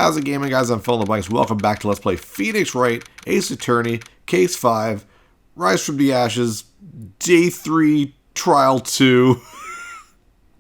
How's it gaming, guys? I'm PhilInTheBlanks. Welcome back to Let's Play Phoenix Wright, Ace Attorney, Case 5, Rise from the Ashes, Day 3, Trial 2.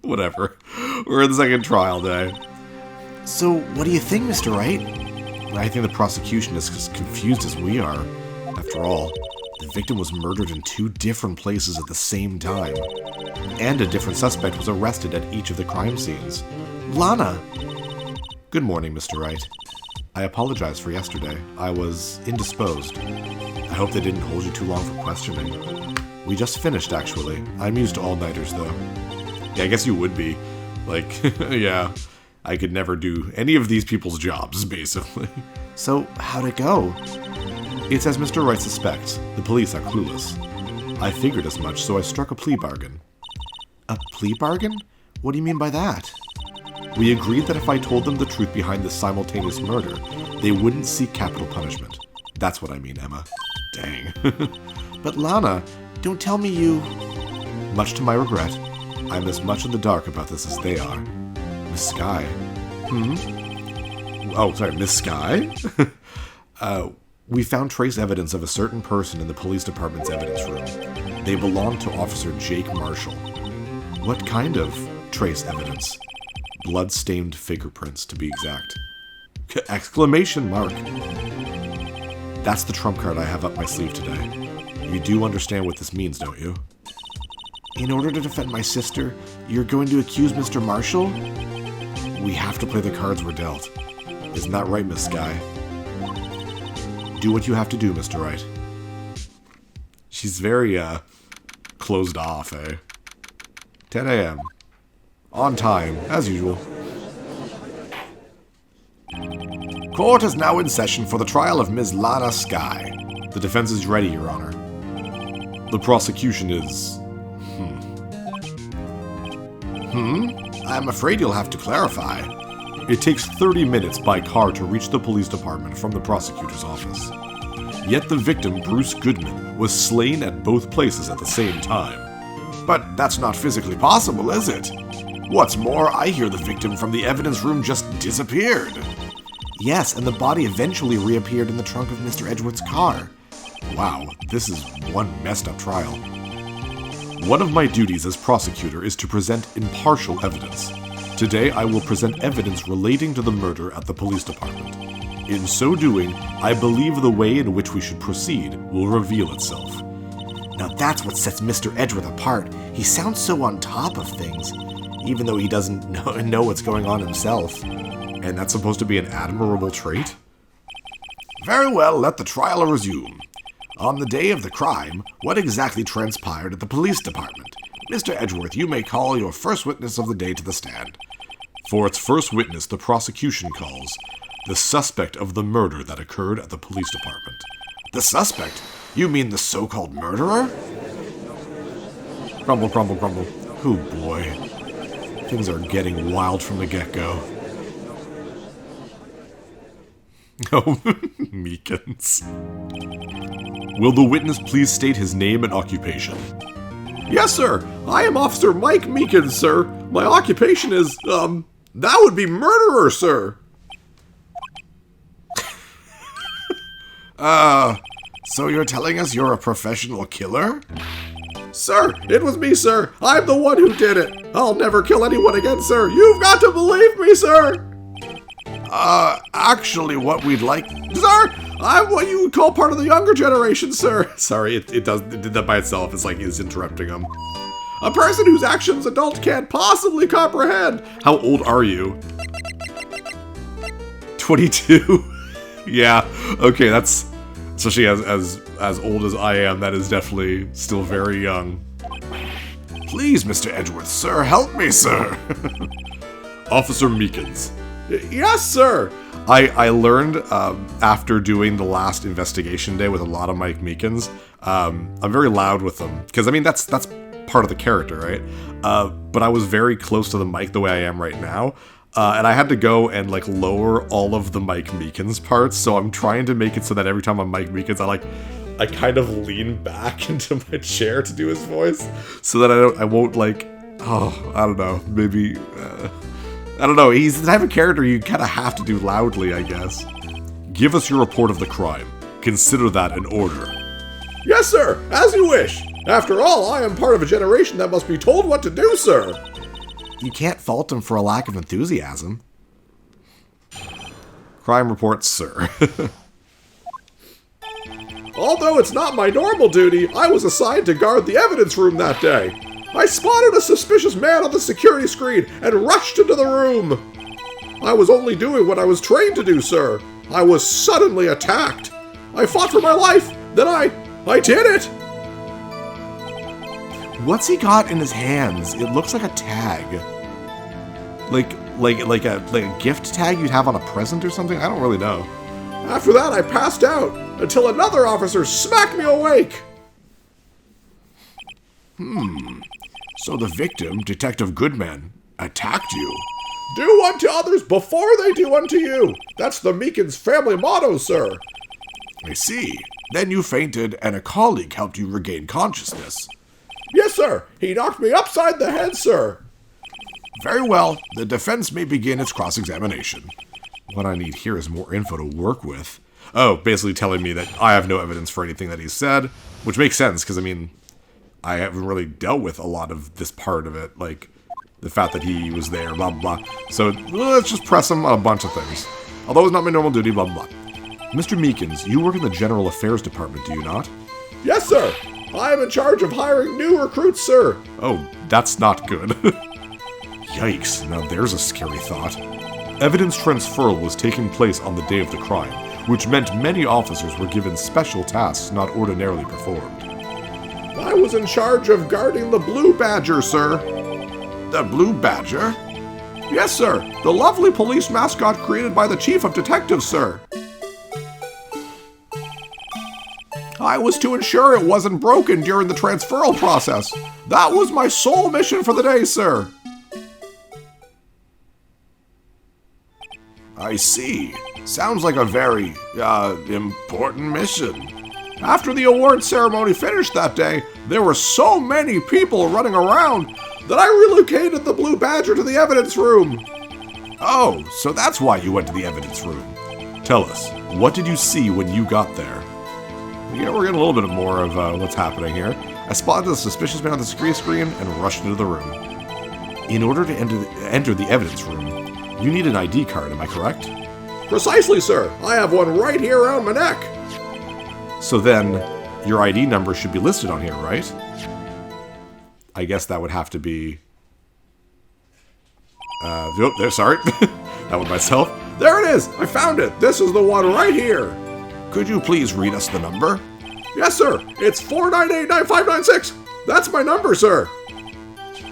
Whatever. We're in the second trial day. So, what do you think, Mr. Wright? I think the prosecution is as confused as we are. After all, the victim was murdered in 2 different places at the same time. And a different suspect was arrested at each of the crime scenes. Lana! Good morning, Mr. Wright. I apologize for yesterday. I was indisposed. I hope they didn't hold you too long for questioning. We just finished, actually. I'm used to all-nighters, though. Yeah, I guess you would be. Like, yeah. I could never do any of these people's jobs, basically. So, how'd it go? It's as Mr. Wright suspects. The police are clueless. I figured as much, so I struck a plea bargain. A plea bargain? What do you mean by that? We agreed that if I told them the truth behind this simultaneous murder, they wouldn't seek capital punishment. That's what I mean, Emma. Dang. But Lana, don't tell me you... Much to my regret, I'm as much in the dark about this as they are. Miss Skye. Oh, sorry, Miss Skye? We found trace evidence of a certain person in the police department's evidence room. They belong to Officer Jake Marshall. What kind of trace evidence? Blood-stained fingerprints, to be exact. Exclamation mark. That's the trump card I have up my sleeve today. You do understand what this means, don't you? In order to defend my sister, you're going to accuse Mr. Marshall? We have to play the cards we're dealt. Isn't that right, Miss Skye? Do what you have to do, Mr. Wright. She's very, closed off, eh? 10 a.m. On time, as usual. Court is now in session for the trial of Ms. Lana Skye. The defense is ready, Your Honor. The prosecution is... I'm afraid you'll have to clarify. It takes 30 minutes by car to reach the police department from the prosecutor's office. Yet the victim, Bruce Goodman, was slain at both places at the same time. But that's not physically possible, is it? What's more, I hear the victim from the evidence room just disappeared. Yes, and the body eventually reappeared in the trunk of Mr. Edgeworth's car. Wow, this is one messed up trial. One of my duties as prosecutor is to present impartial evidence. Today, I will present evidence relating to the murder at the police department. In so doing, I believe the way in which we should proceed will reveal itself. Now that's what sets Mr. Edgeworth apart. He sounds so on top of things, even though he doesn't know what's going on himself. And that's supposed to be an admirable trait? Very well, let the trial resume. On the day of the crime, what exactly transpired at the police department? Mr. Edgeworth, you may call your first witness of the day to the stand. For its first witness, the prosecution calls the suspect of the murder that occurred at the police department. The suspect? You mean the so-called murderer? Crumble, crumble, crumble. Oh boy. Things are getting wild from the get-go. Oh, Meekins. Will the witness please state his name and occupation? Yes, sir. I am Officer Mike Meekins, sir. My occupation is, that would be murderer, sir. So you're telling us you're a professional killer? Sir, it was me, sir. I'm the one who did it. I'll never kill anyone again, sir. You've got to believe me, sir. Actually, what we'd like... Sir, I'm what you would call part of the younger generation, sir. Sorry, it did that by itself. It's like it's interrupting him. A person whose actions adults can't possibly comprehend. How old are you? 22. Yeah, okay, that's... Especially as old as I am, that is definitely still very young. Please, Mr. Edgeworth, sir, help me, sir. Officer Meekins. Yes, sir. I learned after doing the last investigation day with a lot of Mike Meekins, I'm very loud with them. Because, I mean, that's part of the character, right? But I was very close to the mic the way I am right now. And I had to go and, like, lower all of the Mike Meekins parts, so I'm trying to make it so that every time I'm Mike Meekins, I kind of lean back into my chair to do his voice, so that I won't, like, I don't know, maybe, I don't know, he's the type of character you kind of have to do loudly, I guess. Give us your report of the crime. Consider that an order. Yes, sir, as you wish. After all, I am part of a generation that must be told what to do, sir. You can't fault him for a lack of enthusiasm. Crime report, sir. Although it's not my normal duty, I was assigned to guard the evidence room that day. I spotted a suspicious man on the security screen and rushed into the room. I was only doing what I was trained to do, sir. I was suddenly attacked. I fought for my life. Then I did it. What's he got in his hands? It looks like a tag. Like a gift tag you'd have on a present or something? I don't really know. After that, I passed out until another officer smacked me awake. So the victim, Detective Goodman, attacked you. Do unto others before they do unto you. That's the Meekins family motto, sir. I see. Then you fainted and a colleague helped you regain consciousness. Yes, sir. He knocked me upside the head, sir. Very well. The defense may begin its cross-examination. What I need here is more info to work with. Oh, basically telling me that I have no evidence for anything that he said, which makes sense, because, I mean, I haven't really dealt with a lot of this part of it, like the fact that he was there, blah, blah, blah. So let's just press him on a bunch of things. Although it's not my normal duty, blah, blah, blah. Mr. Meekins, you work in the General Affairs Department, do you not? Yes, sir. I am in charge of hiring new recruits, sir. Oh, that's not good. Yikes, now there's a scary thought. Evidence transferal was taking place on the day of the crime, which meant many officers were given special tasks not ordinarily performed. I was in charge of guarding the Blue Badger, sir. The Blue Badger? Yes, sir. The lovely police mascot created by the Chief of Detectives, sir. I was to ensure it wasn't broken during the transferal process. That was my sole mission for the day, sir. I see. Sounds like a very, important mission. After the award ceremony finished that day, there were so many people running around that I relocated the Blue Badger to the evidence room. Oh, so that's why you went to the evidence room. Tell us, what did you see when you got there? Yeah, we're getting a little bit more of what's happening here. I spotted a suspicious man on the security screen and rushed into the room. In order to enter the evidence room, you need an ID card, am I correct? Precisely, sir. I have one right here around my neck. So then, your ID number should be listed on here, right? I guess that would have to be... oh, there, sorry. That was myself. There it is! I found it! This is the one right here! Could you please read us the number? Yes, sir! It's 4989596! That's my number, sir!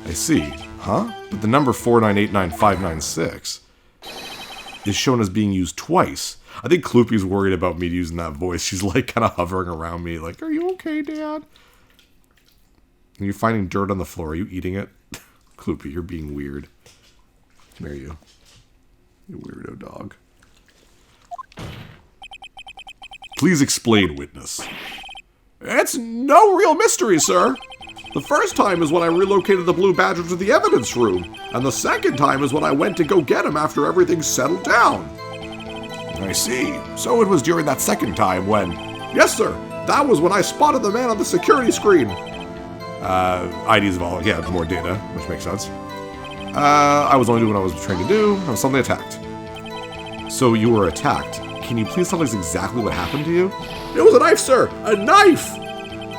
I see. Huh? But the number 4989596 is shown as being used twice. I think Kloopy's worried about me using that voice. She's like kind of hovering around me like, are you okay, Dad? Are you finding dirt on the floor? Are you eating it? Kloopy, you're being weird. Come here, you. You weirdo dog. Please explain, witness. It's no real mystery, sir. The first time is when I relocated the Blue Badger to the evidence room, and the second time is when I went to go get him after everything settled down. I see. So it was during that second time when... Yes, sir. That was when I spotted the man on the security screen. IDs of all, yeah, more data, which makes sense. I was only doing what I was trained to do. I was suddenly attacked. So you were attacked. Can you please tell us exactly what happened to you? It was a knife, sir! A knife!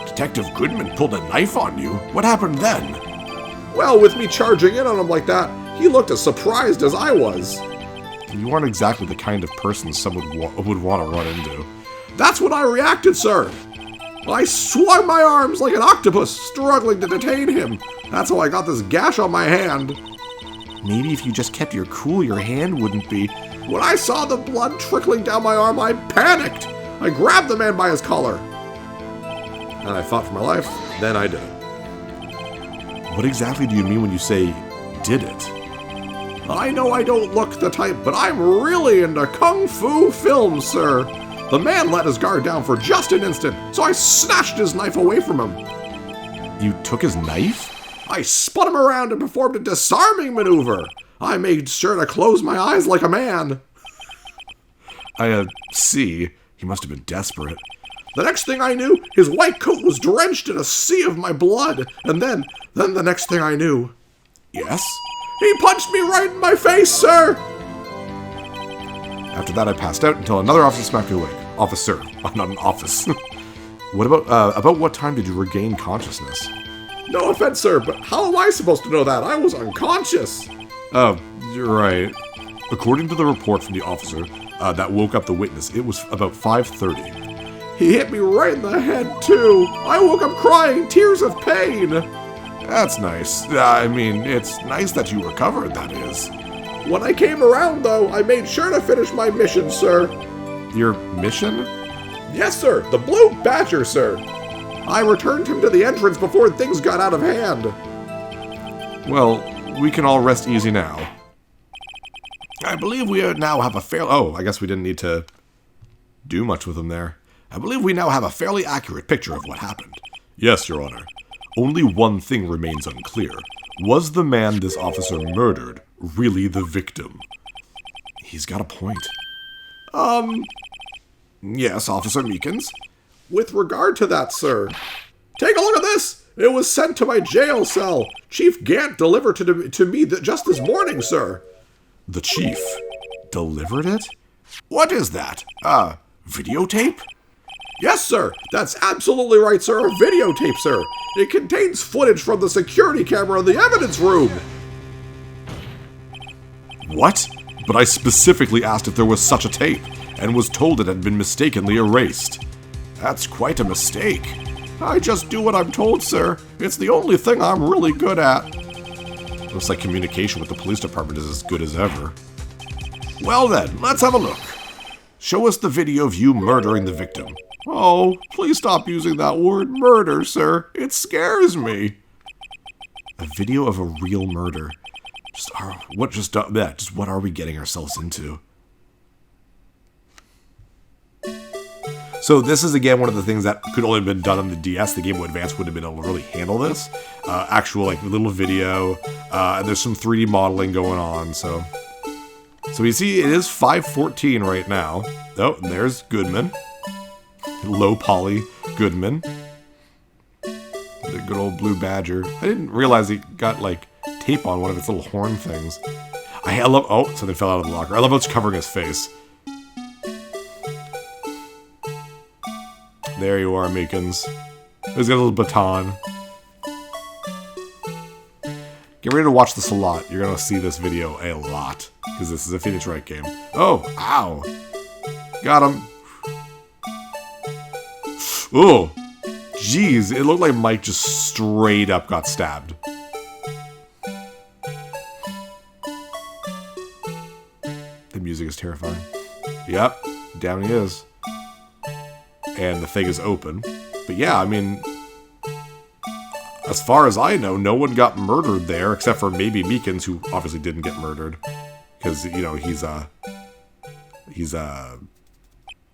Detective Goodman pulled a knife on you? What happened then? Well, with me charging in on him like that, he looked as surprised as I was. You aren't exactly the kind of person someone would want to run into. That's when I reacted, sir. I swung my arms like an octopus, struggling to detain him. That's how I got this gash on my hand. Maybe if you just kept your cool, your hand wouldn't be... When I saw the blood trickling down my arm, I panicked. I grabbed the man by his collar. And I fought for my life. Then I did it. What exactly do you mean when you say, did it? I know I don't look the type, but I'm really into kung fu films, sir. The man let his guard down for just an instant, so I snatched his knife away from him. You took his knife? I spun him around and performed a disarming maneuver. I made sure to close my eyes like a man. I see. He must have been desperate. The next thing I knew, his white coat was drenched in a sea of my blood. And then the next thing I knew... Yes? He punched me right in my face, sir! After that, I passed out until another officer smacked me awake. Officer, not an office. What about what time did you regain consciousness? No offense, sir, but how am I supposed to know that? I was unconscious. Oh, you're right. According to the report from the officer that woke up the witness, it was about 5:30. He hit me right in the head, too. I woke up crying, tears of pain. That's nice. I mean, it's nice that you recovered, that is. When I came around, though, I made sure to finish my mission, sir. Your mission? Yes, sir. The Blue Badger, sir. I returned him to the entrance before things got out of hand. Well, we can all rest easy now. I believe we now have a Oh, I guess we didn't need to do much with him there. I believe we now have a fairly accurate picture of what happened. Yes, Your Honor. Only one thing remains unclear. Was the man this officer murdered really the victim? He's got a point. Yes, Officer Meekins? With regard to that, sir. Take a look at this! It was sent to my jail cell. Chief Gant delivered to me just this morning, sir. The chief delivered it? What is that? Videotape? Yes, sir. That's absolutely right, sir. A videotape, sir. It contains footage from the security camera in the evidence room. What? But I specifically asked if there was such a tape, and was told it had been mistakenly erased. That's quite a mistake. I just do what I'm told, sir. It's the only thing I'm really good at. Looks like communication with the police department is as good as ever. Well then, let's have a look. Show us the video of you murdering the victim. Oh, please stop using that word murder, sir. It scares me. A video of a real murder. What are we getting ourselves into? So this is, again, one of the things that could only have been done on the DS. The Game Boy Advance wouldn't have been able to really handle this. Actual, little video. And there's some 3D modeling going on, so... So you see, it is 5:14 right now. Oh, there's Goodman. Low poly Goodman. The good old Blue Badger. I didn't realize he got, tape on one of its little horn things. I love... Oh, something fell out of the locker. I love how it's covering his face. There you are, Meekins. He's got a little baton. Get ready to watch this a lot. You're going to see this video a lot. Because this is a Phoenix Wright game. Oh, ow. Got him. Oh, jeez. It looked like Mike just straight up got stabbed. The music is terrifying. Yep, down he is. And the thing is open. But yeah, I mean, as far as I know, no one got murdered there, except for maybe Meekins, who obviously didn't get murdered. Because, you know, he's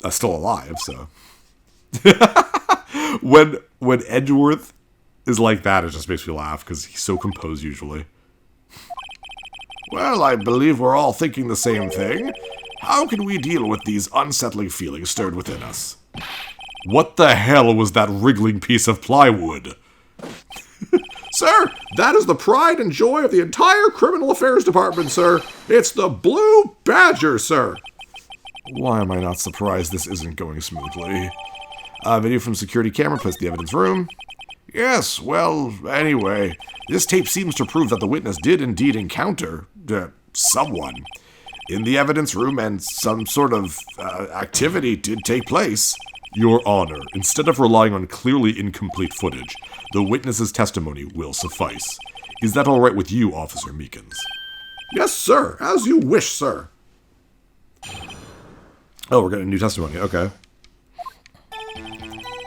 still alive, so. When Edgeworth is like that, it just makes me laugh, because he's so composed usually. Well, I believe we're all thinking the same thing. How can we deal with these unsettling feelings stirred within us? What the hell was that wriggling piece of plywood? Sir, that is the pride and joy of the entire Criminal Affairs Department, sir. It's the Blue Badger, sir. Why am I not surprised this isn't going smoothly? Video from security camera placed in the evidence room. Yes, well, anyway, this tape seems to prove that the witness did indeed encounter someone in the evidence room, and some sort of activity did take place. Your Honor, instead of relying on clearly incomplete footage, the witness's testimony will suffice. Is that all right with you, Officer Meekins? Yes, sir. As you wish, sir. Oh, we're getting new testimony. Okay.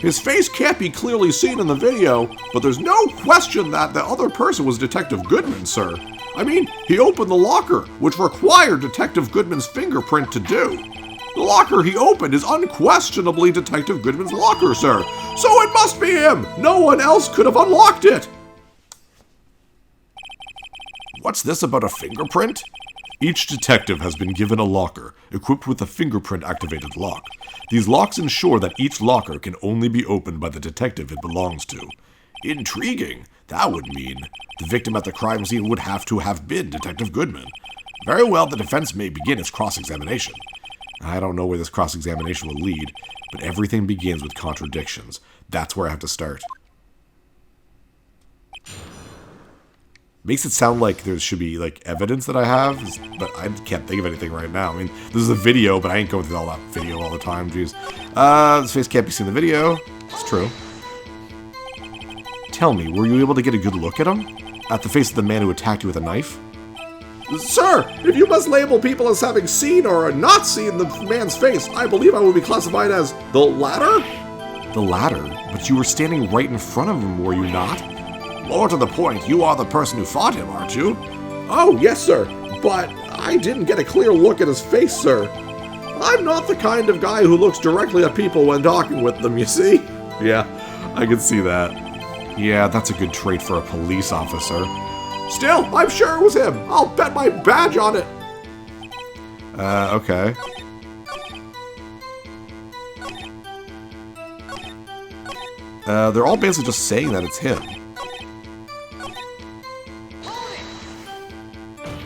His face can't be clearly seen in the video, but there's no question that the other person was Detective Goodman, sir. I mean, he opened the locker, which required Detective Goodman's fingerprint to do. The locker he opened is unquestionably Detective Goodman's locker, sir. So it must be him! No one else could have unlocked it! What's this about a fingerprint? Each detective has been given a locker, equipped with a fingerprint-activated lock. These locks ensure that each locker can only be opened by the detective it belongs to. Intriguing. That would mean the victim at the crime scene would have to have been Detective Goodman. Very well, the defense may begin its cross-examination. I don't know where this cross-examination will lead, but everything begins with contradictions. That's where I have to start. Makes it sound like there should be, like, evidence that I have, but I can't think of anything right now. I mean, this is a video, but I ain't going through all that video all the time, jeez. This face can't be seen in the video. It's true. Tell me, were you able to get a good look at him? At the face of the man who attacked you with a knife? Sir, if you must label people as having seen or not seen the man's face, I believe I would be classified as the latter? The latter? But you were standing right in front of him, were you not? More to the point, you are the person who fought him, aren't you? Oh, yes, sir. But I didn't get a clear look at his face, sir. I'm not the kind of guy who looks directly at people when talking with them, you see? Yeah, I can see that. Yeah, that's a good trait for a police officer. Still, I'm sure it was him. I'll bet my badge on it. Okay. They're all basically just saying that it's him.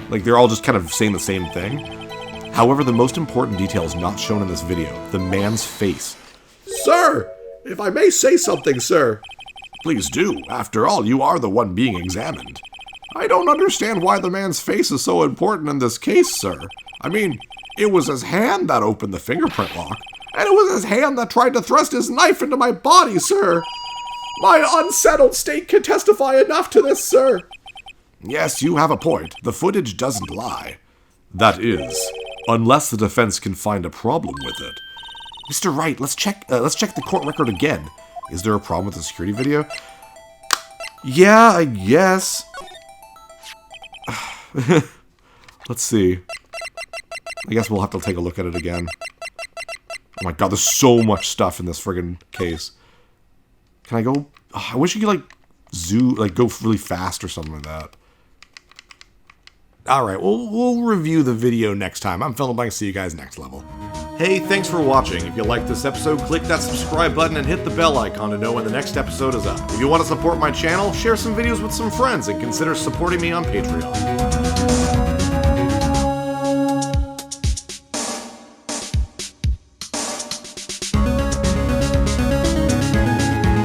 Like, they're all just kind of saying the same thing. However, the most important detail is not shown in this video. The man's face. Sir! If I may say something, sir. Please do. After all, you are the one being examined. I don't understand why the man's face is so important in this case, sir. I mean, it was his hand that opened the fingerprint lock, and it was his hand that tried to thrust his knife into my body, sir. My unsettled state can testify enough to this, sir. Yes, you have a point. The footage doesn't lie. That is, unless the defense can find a problem with it. Mr. Wright, let's check the court record again. Is there a problem with the security video? Yeah, I guess. Let's see. I guess we'll have to take a look at it again. Oh my god, there's so much stuff in this friggin' case. Can I go? Oh, I wish you could, like, go really fast or something like that. Alright, we'll review the video next time. I'm PhilInTheBlanks. See you guys next level. Hey, thanks for watching. If you liked this episode, click that subscribe button and hit the bell icon to know when the next episode is up. If you want to support my channel, share some videos with some friends and consider supporting me on Patreon.